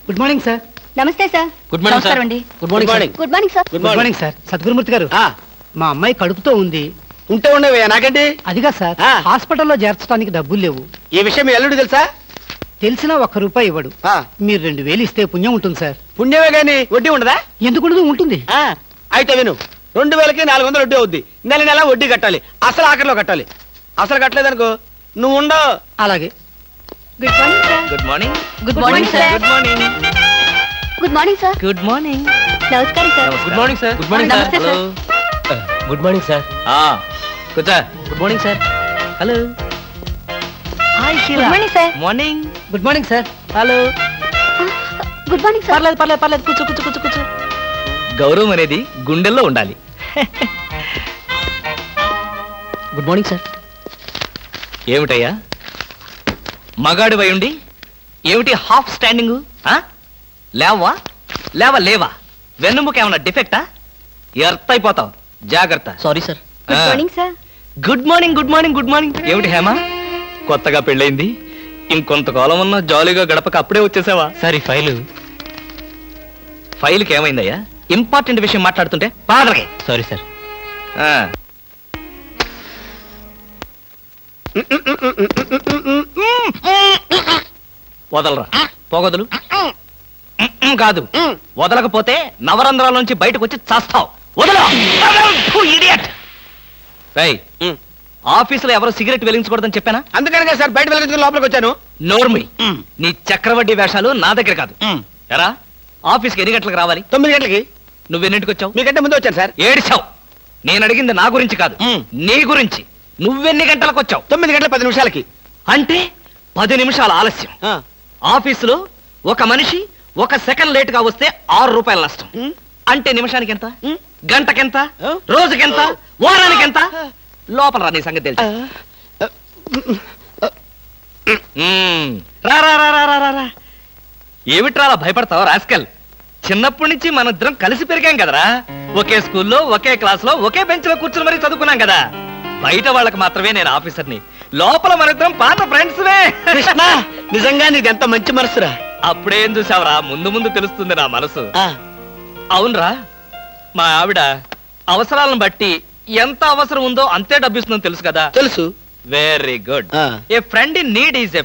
Good morning sir. నమస్తే sir. Good morning sir. నమస్కారం అండి. Good morning sir. Good morning sir. Good morning sir. Sadgurumurthy గారు, మా అమ్మాయి కడుపుతో ఉంది. ఉంటే ఉండవే నాకంటే. అదిగా సార్, ఆ. హాస్పిటల్లో చేర్చడానికి డబ్బులు లేవు. ఈ విషయం మీ అల్లుడు తెలుసా? తెలిసినా ₹1 ఇవ్వడు. మీరు 2000 ఇస్తే పుణ్యం ఉంటుంది సార్. పుణ్యమే గాని వడ్డీ ఉండదా? ఎందుకు ఉంటుంది? అయితే విను, 2000కి 400 వడ్డీ అవుద్ది. నెల నెల వడ్డీ కట్టాలి. అసలు ఆఖరిలో కట్టాలి. అసలు కట్టలేదనుకో నువ్వు ఉండవు. అలాగే. Good morning sir. Good morning. Good morning sir. Good morning. Good morning sir. Good morning. నమస్కారం sir. Good morning sir. Good morning నమస్తే సార్. Good morning sir. కూర్చో. Good morning sir. Hello. Hi good morning sir. Morning. Good morning sir. Hello. Good morning sir. పర్లేదు కూర్చో. గౌరవం అనేది గుండెల్లో ఉండాలి. Good morning sir. ఏమిటయ్యా మగాడి వై ఉండి ఏమిటి హాఫ్ స్టాండింగ్? లేవా వెన్నుముక ఏమన్నా డిఫెక్టా? ఎర్త్ అయిపోతావు, జాగ్రత్త. Sorry sir. Good morning sir. Good morning. ఏమిటి హేమ, కొత్తగా పెళ్ళైంది, ఇంకొంతకాలం ఉన్న జాలీగా గడపక అప్పుడే వచ్చేసావా? సరే ఫైల్కి ఏమైందయ్యా? ఇంపార్టెంట్ విషయం మాట్లాడుతుంటే పాదరకే. Sorry sir. వదలరా, పొగదులు కాదు. వదలకపోతే నవరంధ్రాల నుంచి బయటకు వచ్చి చస్తావు. వదల. ఆఫీసులో ఎవరు సిగరెట్ వెలిగించకూడదని చెప్పానా? అందుకనే సార్ బయట వెలిగించుకుని లోపలికి వచ్చాను. నోర్మి, నీ చక్రవడ్డీ వేషాలు నా దగ్గర కాదు. ఎరా, ఆఫీస్కి ఎన్ని గంటలకు రావాలి? 9 గంటలకి. నువ్వెన్నింటికి వచ్చావు? మీకంటే ముందు వచ్చాను సార్. ఏడిచావు. నేను అడిగింది నా గురించి కాదు, నీ గురించి. నువ్వెన్ని గంటలకు వచ్చావు? 9:10 అంటే 10 నిమిషాల ఆలస్యం. ఆఫీసులో ఒక మనిషి 1 సెకండ్ లేట్ గా వస్తే ₹6 నష్టం. అంటే నిమిషానికి ఎంత? గంటకెంత? రోజుకెంత? వారానికి ఎంత? లోపల రా, నీ సంగతి తెలుసు. రా. ఏమిట్రా భయపడతావు రాస్కల్? చిన్నప్పటి నుంచి మనిద్దరం కలిసి పెరిగాం కదరా. ఒకే స్కూల్లో, ఒకే క్లాస్ లో, ఒకే బెంచ్ లో కూర్చుని మరీ చదువుకున్నాం కదా. బయట వాళ్ళకి మాత్రమే నేను ఆఫీసర్ని, లోపల మనిద్దరం పాత ఫ్రెండ్స్. నిజంగా నీది ఎంత మంచి మనసురా. అప్పుడేం చూసావురా, ముందు తెలుస్తుంది నా మనసు. అవునరా, మా ఆవిడ అవసరాలను బట్టి ఎంత అవసరం ఉందో అంతే డబ్బిస్తుందో తెలుసు కదా. తెలుసు. Very good. A friend in need is a